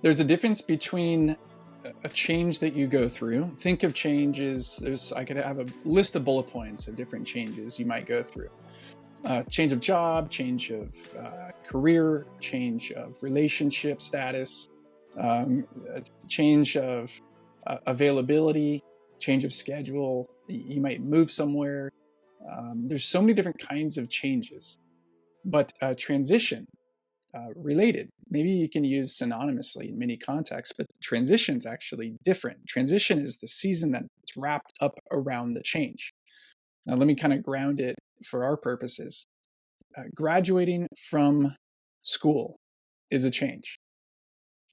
There's a difference between a change that you go through. Think of changes. I could have a list of bullet points of different changes you might go through. Change of job, change of career, change of relationship status, change of availability, change of schedule. You might move somewhere. There's so many different kinds of changes, but transition, related. Maybe you can use synonymously in many contexts, but transition is actually different. Transition is the season that's wrapped up around the change. Now, let me kind of ground it for our purposes. Graduating from school is a change.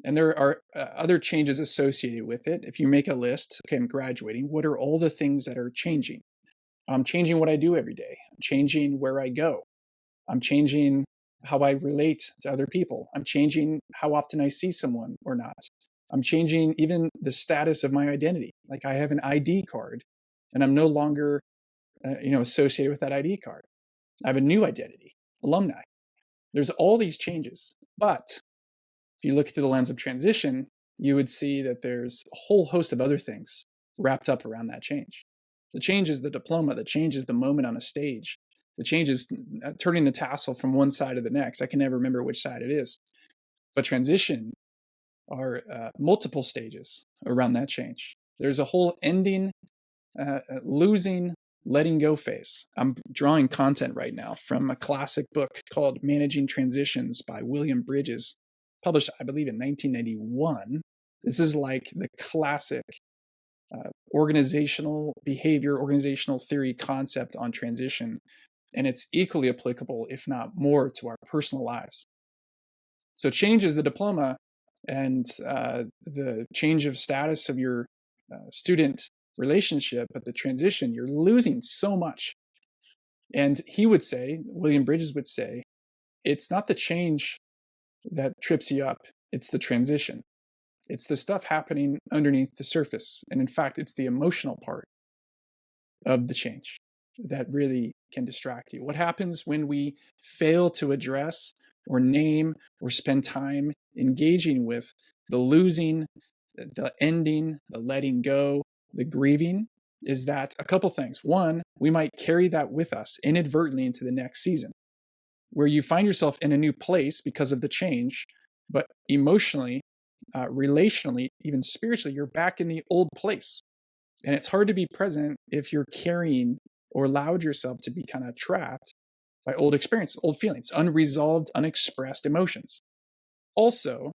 And there are other changes associated with it. If you make a list, okay, I'm graduating, what are all the things that are changing? I'm changing what I do every day. I'm changing where I go. I'm changing how I relate to other people. I'm changing how often I see someone or not. I'm changing even the status of my identity. Like I have an ID card and I'm no longer associated with that ID card. I have a new identity, alumni. There's all these changes. But if you look through the lens of transition, you would see that there's a whole host of other things wrapped up around that change. The change is the diploma. The change is the moment on a stage. The change is turning the tassel from one side to the next. I can never remember which side it is. But transition are multiple stages around that change. There's a whole ending, losing, letting go phase. I'm drawing content right now from a classic book called Managing Transitions by William Bridges, published, I believe, in 1991. This is like the classic organizational behavior, organizational theory concept on transition. And it's equally applicable, if not more, to our personal lives. So change is the diploma and the change of status of your student relationship, but the transition, you're losing so much. And he would say, William Bridges would say, it's not the change that trips you up, it's the transition. It's the stuff happening underneath the surface. And in fact, it's the emotional part of the change that really can distract you. What happens when we fail to address or name or spend time engaging with the losing, the ending, the letting go, the grieving, is that a couple things. One, we might carry that with us inadvertently into the next season, where you find yourself in a new place because of the change, but emotionally, relationally, even spiritually, you're back in the old place. And it's hard to be present if you're carrying or allowed yourself to be kind of trapped by old experiences, old feelings, unresolved, unexpressed emotions. Also,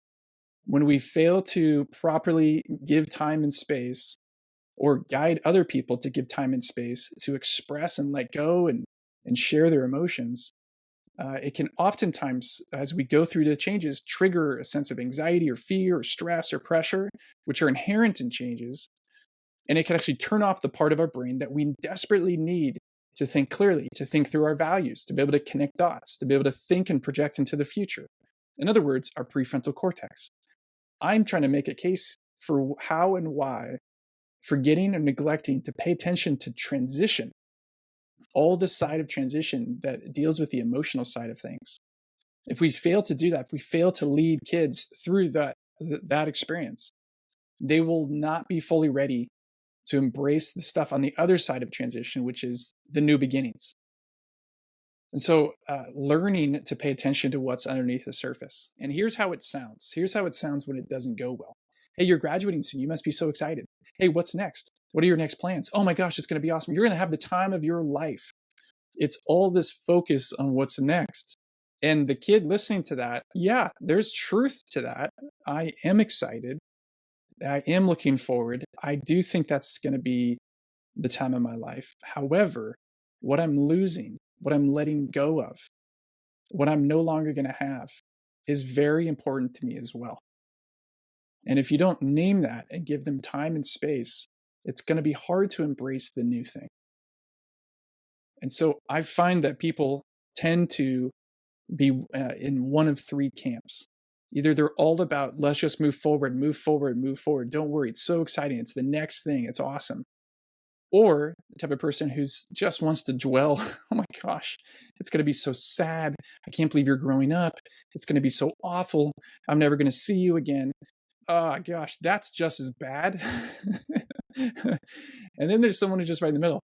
when we fail to properly give time and space or guide other people to give time and space to express and let go and share their emotions, it can oftentimes, as we go through the changes, trigger a sense of anxiety or fear or stress or pressure, which are inherent in changes. And it can actually turn off the part of our brain that we desperately need to think clearly, to think through our values, to be able to connect dots, to be able to think and project into the future. In other words, our prefrontal cortex. I'm trying to make a case for how and why forgetting or neglecting to pay attention to transition, all the side of transition that deals with the emotional side of things. If we fail to do that, if we fail to lead kids through that experience, they will not be fully ready to embrace the stuff on the other side of transition, which is the new beginnings. And so learning to pay attention to what's underneath the surface. And here's how it sounds. Here's how it sounds when it doesn't go well. Hey, you're graduating soon. You must be so excited. Hey, what's next? What are your next plans? Oh my gosh, it's going to be awesome. You're going to have the time of your life. It's all this focus on what's next. And the kid listening to that, yeah, there's truth to that. I am excited. I am looking forward. I do think that's going to be the time of my life. However, what I'm losing, what I'm letting go of, what I'm no longer going to have is very important to me as well. And if you don't name that and give them time and space, it's going to be hard to embrace the new thing. And so I find that people tend to be in one of three camps. Either they're all about, let's just move forward, move forward, move forward. Don't worry, it's so exciting. It's the next thing. It's awesome. Or the type of person who's just wants to dwell. Oh my gosh, it's going to be so sad. I can't believe you're growing up. It's going to be so awful. I'm never going to see you again. oh gosh, that's just as bad. And then there's someone who's just right in the middle,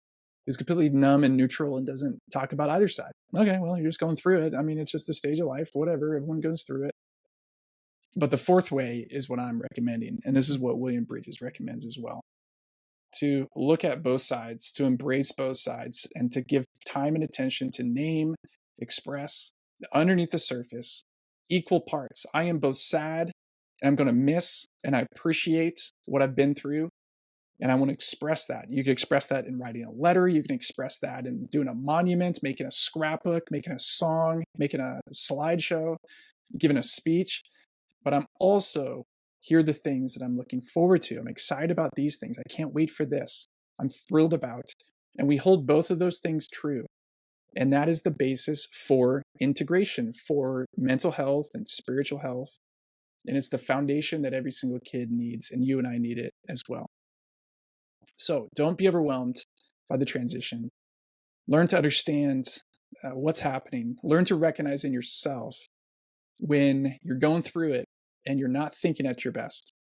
who's completely numb and neutral and doesn't talk about either side. Okay, well, you're just going through it. I mean, it's just a stage of life, whatever. Everyone goes through it. But the fourth way is what I'm recommending. And this is what William Bridges recommends as well: to look at both sides, to embrace both sides, and to give time and attention to name, express, underneath the surface, equal parts. I am both sad, and I'm going to miss, and I appreciate what I've been through, and I want to express that. You can express that in writing a letter. You can express that in doing a monument, making a scrapbook, making a song, making a slideshow, giving a speech. But I'm also, here are the things that I'm looking forward to. I'm excited about these things. I can't wait for this. I'm thrilled about. And we hold both of those things true. And that is the basis for integration, for mental health and spiritual health. And it's the foundation that every single kid needs, and you and I need it as well. So don't be overwhelmed by the transition. Learn to understand what's happening. Learn to recognize in yourself when you're going through it and you're not thinking at your best,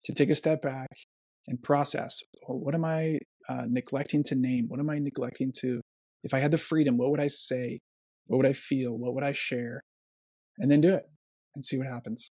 to take a step back and process, well, what am I neglecting to name? What am I neglecting to, if I had the freedom, what would I say? What would I feel? What would I share? And then do it and see what happens.